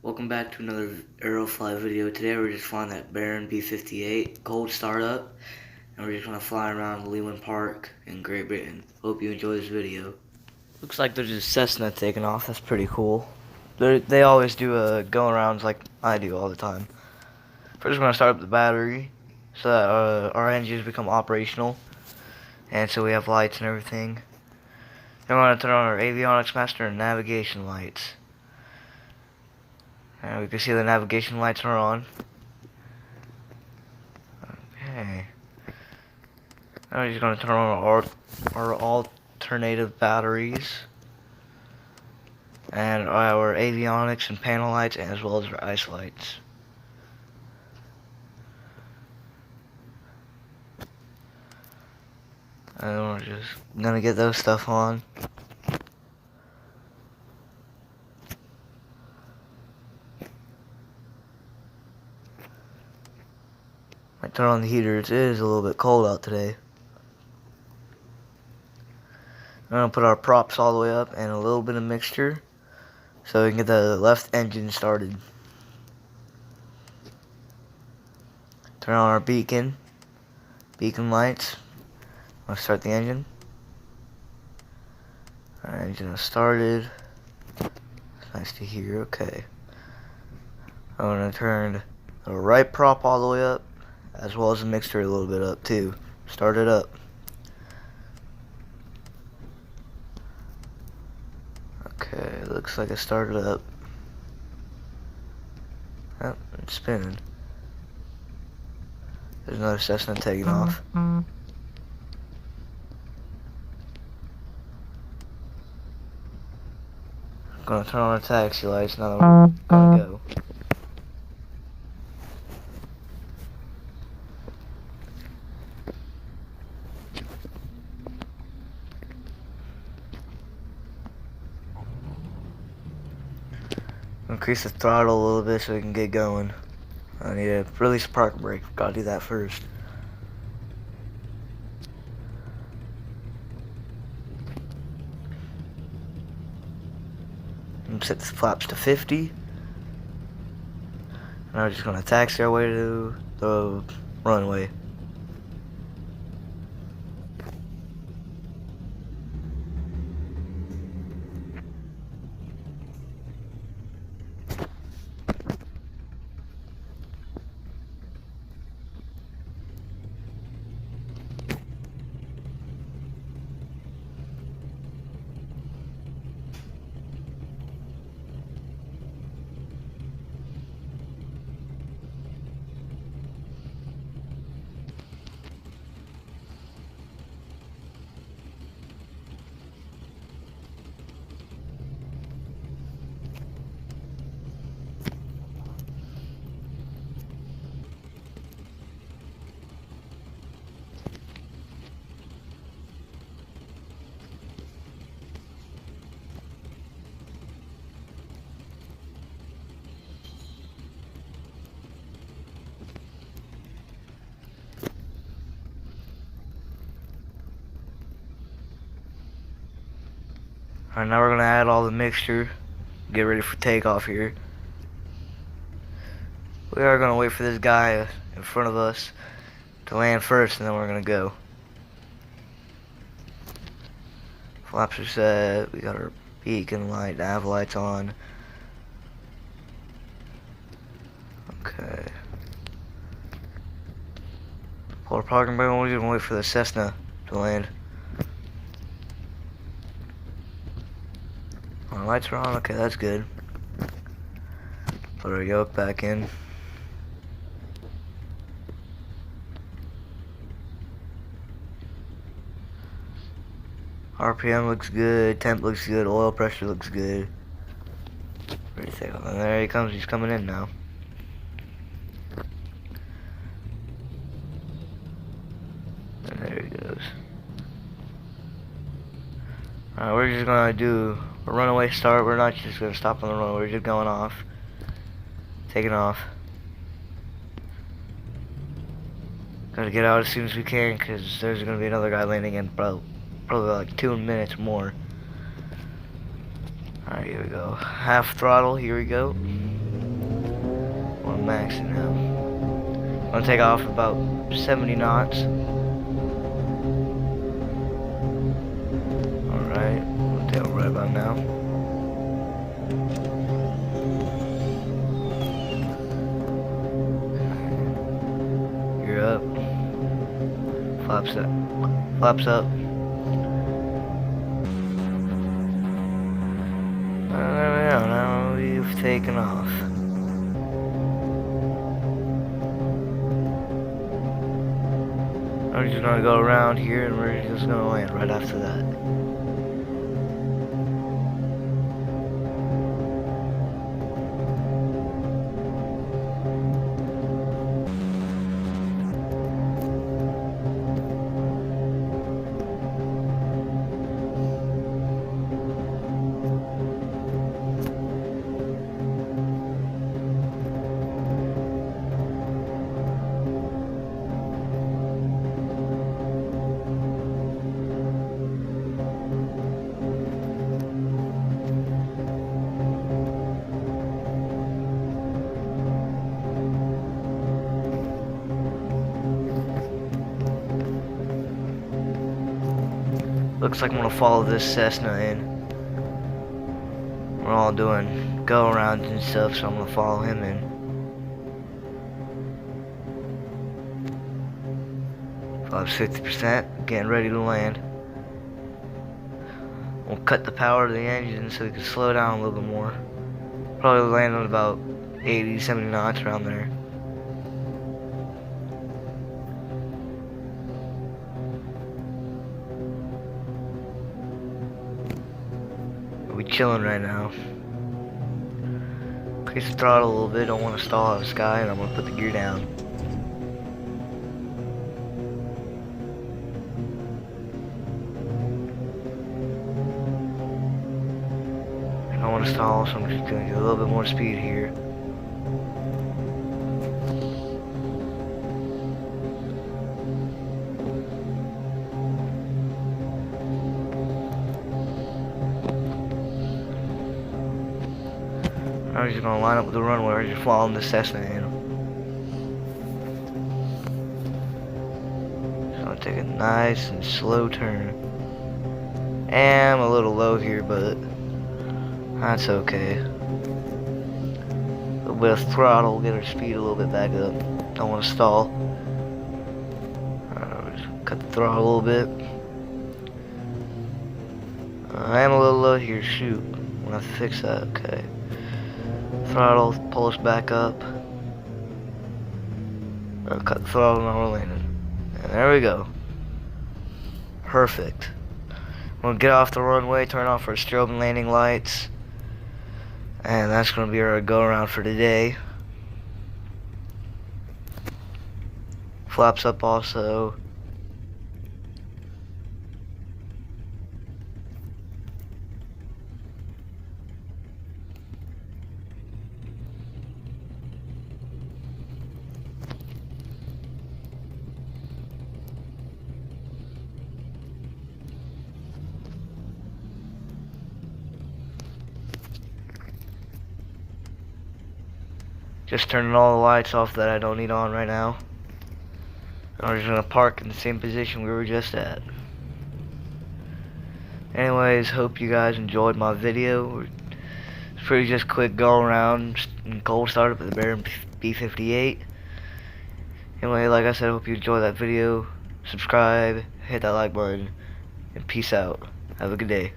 Welcome back to another Aerofly video. Today we're just flying that Baron b58 cold startup, and we're just gonna fly around Leiwien Park in Great Britain. Hope you enjoy this video. Looks like there's a Cessna taking off. That's pretty cool. They always do going arounds like I do all the time. First, we're gonna start up the battery so that our engines become operational, and so we have lights and everything. Then we're gonna turn on our avionics master and navigation lights. And we can see the navigation lights are on. Okay. Now we're just going to turn on our alternative batteries. And our avionics and panel lights, as well as our ice lights. And we're just going to get those stuff on. I turn on the heater. It is a little bit cold out today. I'm going to put our props all the way up and a little bit of mixture so we can get the left engine started. Turn on our beacon lights. I'm going to start the engine. Our engine has started. It's nice to hear. Okay. I'm going to turn the right prop all the way up, as well as the mixture a little bit up too. Start it up. Okay, looks like it started up. Oh, it's spinning. There's another Cessna taking off. Gonna turn on our taxi lights now that we're gonna go. Increase the throttle a little bit so we can get going. I need to release the park brake. Gotta do that first. And set the flaps to 50. Now we're just gonna taxi our way to the runway. Alright, now we're gonna add all the mixture. Get ready for takeoff here. We are gonna wait for this guy in front of us to land first, and then we're gonna go. Flaps are set. We got our beacon light, nav lights on. Okay. Pull our parking brake. We're just gonna wait for the Cessna to land. Our lights are on. Okay, that's good. Put our yoke back in. RPM looks good. Temp looks good. Oil pressure looks good. Everything. And there he comes. He's coming in now. And there he goes. Alright, we're just gonna do a runaway start. We're not just gonna stop on the runway. We're just going off. Taking off. Gotta get out as soon as we can, because there's gonna be another guy landing in probably like 2 minutes more. Alright, here we go. Half throttle, here we go. maxing now. I'm gonna take off about 70 knots. Alright, we'll tail right about now. You're up. Flaps up. Flaps up. Now we've taken off. We're just gonna go around here and we're just gonna land right after that. Looks like I'm gonna follow this Cessna in. We're all doing go arounds and stuff, so I'm gonna follow him in. About 50%, getting ready to land. We'll cut the power to the engine so we can slow down a little bit more. Probably land on about 80, 70 knots around there. We chilling right now. Increase the throttle a little bit, don't want to stall out of the sky, and I'm gonna put the gear down. I don't want to stall, so I'm just gonna get a little bit more speed here. I'm just gonna line up with the runway, or just following the Cessna in. Just gonna take a nice and slow turn. And I'm a little low here, but that's okay. A little bit of throttle, get our speed a little bit back up. Don't want to stall. Just cut the throttle a little bit. I am a little low here, shoot. I'm gonna have to fix that, okay. Throttle, pull us back up. Cut the throttle, now we're landing. And there we go. Perfect. We'll get off the runway, turn off our strobe and landing lights. And that's going to be our go around for today. Flaps up also. Just turning all the lights off that I don't need on right now. And we're just gonna park in the same position we were just at. Anyways, hope you guys enjoyed my video. It's pretty just quick go around and cold startup with the Baron B58. Anyway, like I said, I hope you enjoyed that video. Subscribe, hit that like button, and peace out. Have a good day.